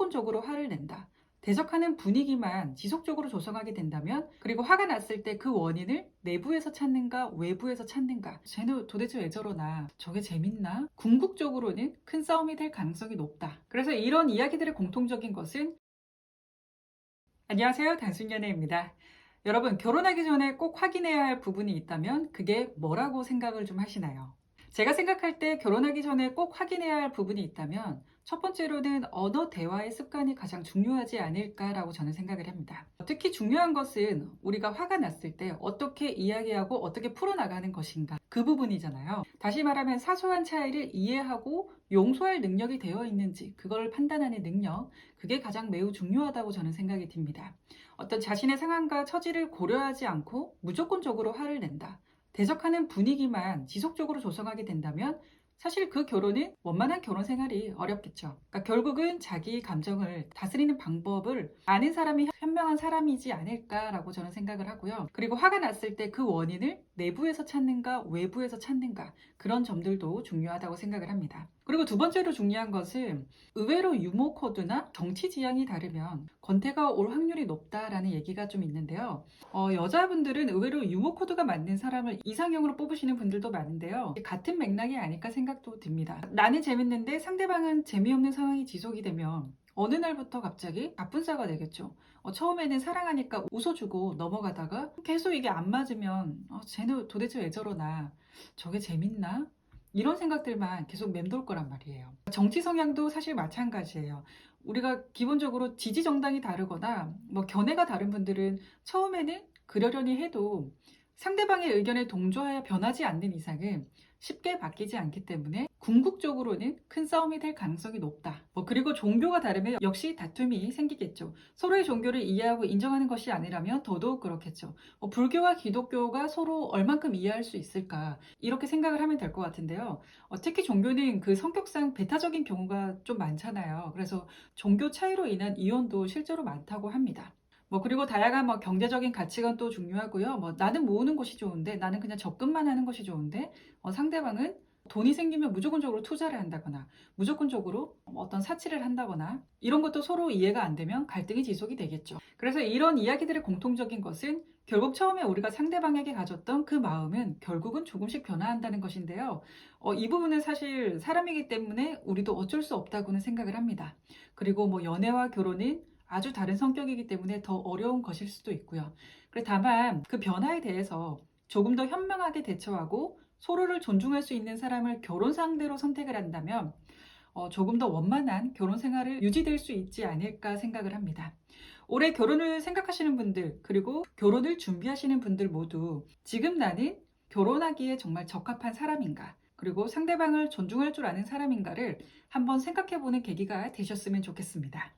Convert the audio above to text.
무조건적으로 화를 낸다. 대적하는 분위기만 지속적으로 조성하게 된다면, 그리고 화가 났을 때 그 원인을 내부에서 찾는가 외부에서 찾는가, 쟤는 도대체 왜 저러나, 저게 재밌나, 궁극적으로는 큰 싸움이 될 가능성이 높다. 그래서 이런 이야기들의 공통적인 것은, 안녕하세요, 단순연애입니다. 여러분, 결혼하기 전에 꼭 확인해야 할 부분이 있다면 그게 뭐라고 생각을 좀 하시나요? 제가 생각할 때 결혼하기 전에 꼭 확인해야 할 부분이 있다면 첫 번째로는 언어 대화의 습관이 가장 중요하지 않을까라고 저는 생각을 합니다. 특히 중요한 것은 우리가 화가 났을 때 어떻게 이야기하고 어떻게 풀어나가는 것인가, 그 부분이잖아요. 다시 말하면 사소한 차이를 이해하고 용서할 능력이 되어 있는지, 그걸 판단하는 능력, 그게 가장 매우 중요하다고 저는 생각이 듭니다. 어떤 자신의 상황과 처지를 고려하지 않고 무조건적으로 화를 낸다. 대적하는 분위기만 지속적으로 조성하게 된다면 사실 그 결혼은 원만한 결혼 생활이 어렵겠죠. 그러니까 결국은 자기 감정을 다스리는 방법을 아는 사람이 현명한 사람이지 않을까라고 저는 생각을 하고요. 그리고 화가 났을 때 그 원인을 내부에서 찾는가 외부에서 찾는가, 그런 점들도 중요하다고 생각을 합니다. 그리고 두 번째로 중요한 것은 의외로 유머 코드나 정치 지향이 다르면 권태가 올 확률이 높다라는 얘기가 좀 있는데요. 여자분들은 의외로 유머 코드가 맞는 사람을 이상형으로 뽑으시는 분들도 많은데요. 같은 맥락이 아닐까 생각도 듭니다. 나는 재밌는데 상대방은 재미없는 상황이 지속이 되면 어느 날부터 갑자기 나쁜 사가 되겠죠. 처음에는 사랑하니까 웃어주고 넘어가다가 계속 이게 안 맞으면 쟤는 도대체 왜 저러나, 저게 재밌나, 이런 생각들만 계속 맴돌 거란 말이에요. 정치 성향도 사실 마찬가지예요. 우리가 기본적으로 지지 정당이 다르거나 견해가 다른 분들은 처음에는 그러려니 해도 상대방의 의견에 동조하여 변하지 않는 이상은 쉽게 바뀌지 않기 때문에 궁극적으로는 큰 싸움이 될 가능성이 높다. 그리고 종교가 다르면 역시 다툼이 생기겠죠. 서로의 종교를 이해하고 인정하는 것이 아니라면 더더욱 그렇겠죠. 불교와 기독교가 서로 얼만큼 이해할 수 있을까, 이렇게 생각을 하면 될 것 같은데요. 특히 종교는 그 성격상 배타적인 경우가 좀 많잖아요. 그래서 종교 차이로 인한 이혼도 실제로 많다고 합니다. 그리고 다양한 경제적인 가치관도 중요하고요. 나는 모으는 것이 좋은데, 나는 그냥 적금만 하는 것이 좋은데, 상대방은 돈이 생기면 무조건적으로 투자를 한다거나, 무조건적으로 어떤 사치를 한다거나, 이런 것도 서로 이해가 안 되면 갈등이 지속이 되겠죠. 그래서 이런 이야기들의 공통적인 것은 결국 처음에 우리가 상대방에게 가졌던 그 마음은 결국은 조금씩 변화한다는 것인데요. 이 부분은 사실 사람이기 때문에 우리도 어쩔 수 없다고는 생각을 합니다. 그리고 연애와 결혼은 아주 다른 성격이기 때문에 더 어려운 것일 수도 있고요. 다만 그 변화에 대해서 조금 더 현명하게 대처하고 서로를 존중할 수 있는 사람을 결혼 상대로 선택을 한다면 조금 더 원만한 결혼 생활을 유지될 수 있지 않을까 생각을 합니다. 올해 결혼을 생각하시는 분들, 그리고 결혼을 준비하시는 분들 모두 지금 나는 결혼하기에 정말 적합한 사람인가, 그리고 상대방을 존중할 줄 아는 사람인가를 한번 생각해보는 계기가 되셨으면 좋겠습니다.